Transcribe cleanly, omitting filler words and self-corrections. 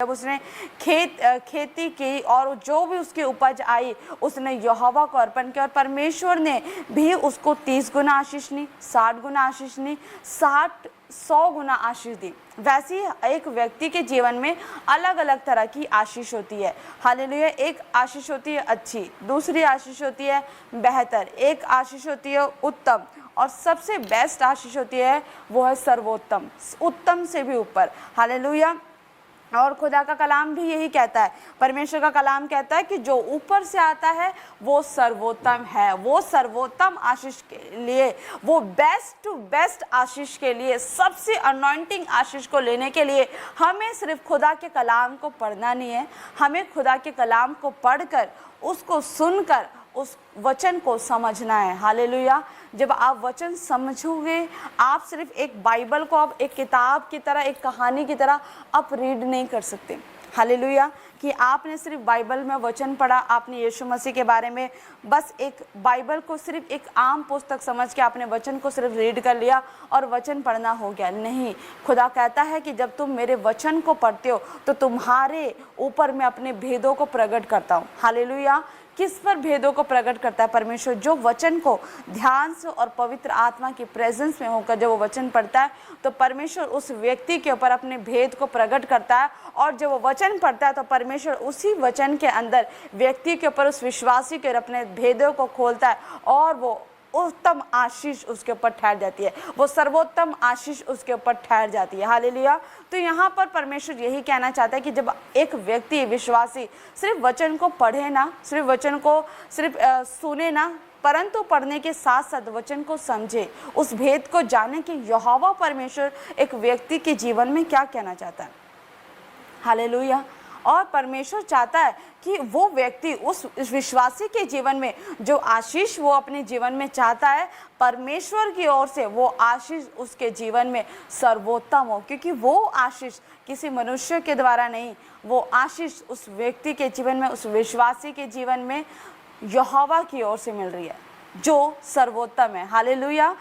जब उसने खेती की और जो भी उसकी उपज आई उसने यहोवा को अर्पण किया, और परमेश्वर ने भी उसको 30 गुना आशीष दी, 60 गुना आशीष दी, 100 गुना आशीष दी। वैसे ही एक व्यक्ति के जीवन में अलग अलग तरह की आशीष होती है। हालेलुया। एक आशीष होती है अच्छी, दूसरी आशीष होती है बेहतर, एक आशीष होती है उत्तम, और सबसे बेस्ट आशीष होती है वो है सर्वोत्तम, उत्तम से भी ऊपर। हालेलुया। और खुदा का कलाम भी यही कहता है, परमेश्वर का कलाम कहता है कि जो ऊपर से आता है वो सर्वोत्तम है। वो सर्वोत्तम आशीष के लिए, वो बेस्ट टू बेस्ट आशीष के लिए, सबसे अनॉइंटिंग आशीष को लेने के लिए हमें सिर्फ खुदा के कलाम को पढ़ना नहीं है, हमें खुदा के कलाम को पढ़कर, उसको सुनकर, उस वचन को समझना है। हालेलुया। जब आप वचन समझोगे, आप सिर्फ एक बाइबल को आप एक किताब की तरह, एक कहानी की तरह आप रीड नहीं कर सकते। हालेलुया। कि आपने सिर्फ बाइबल में वचन पढ़ा, आपने यीशु मसीह के बारे में बस एक बाइबल को सिर्फ एक आम पुस्तक समझ के आपने वचन को सिर्फ रीड कर लिया और वचन पढ़ना हो गया, नहीं। खुदा कहता है कि जब तुम मेरे वचन को पढ़ते हो तो तुम्हारे ऊपर मैं अपने भेदों को प्रकट करता हूँ। हालेलुया। किस पर भेदों को प्रकट करता है परमेश्वर? जो वचन को ध्यान से और पवित्र आत्मा की प्रेजेंस में होकर जब वो वचन पढ़ता है तो परमेश्वर उस व्यक्ति के ऊपर अपने भेद को प्रकट करता है, और जब वो वचन पढ़ता है तो परमेश्वर उसी वचन के अंदर व्यक्ति के ऊपर, उस विश्वासी के अपने भेदों को खोलता है, और वो उत्तम आशीष उसके ऊपर ठहर जाती है, वो सर्वोत्तम आशीष उसके ऊपर ठहर जाती है। हालेलुया। तो यहाँ पर परमेश्वर यही कहना चाहता है कि जब एक व्यक्ति, विश्वासी सिर्फ वचन को पढ़े ना, सिर्फ वचन को सिर्फ सुने ना, परंतु पढ़ने के साथ साथ वचन को समझे, उस भेद को जाने कि यहोवा परमेश्वर एक व्यक्ति के जीवन में क्या कहना चाहता है। हालेलुया। और परमेश्वर चाहता है कि वो व्यक्ति, उस विश्वासी के जीवन में जो आशीष वो अपने जीवन में चाहता है, परमेश्वर की ओर से वो आशीष उसके जीवन में सर्वोत्तम हो, क्योंकि वो आशीष किसी मनुष्य के द्वारा नहीं, वो आशीष उस व्यक्ति के जीवन में, उस विश्वासी के जीवन में यहोवा की ओर से मिल रही है जो सर्वोत्तम है। हालेलुया।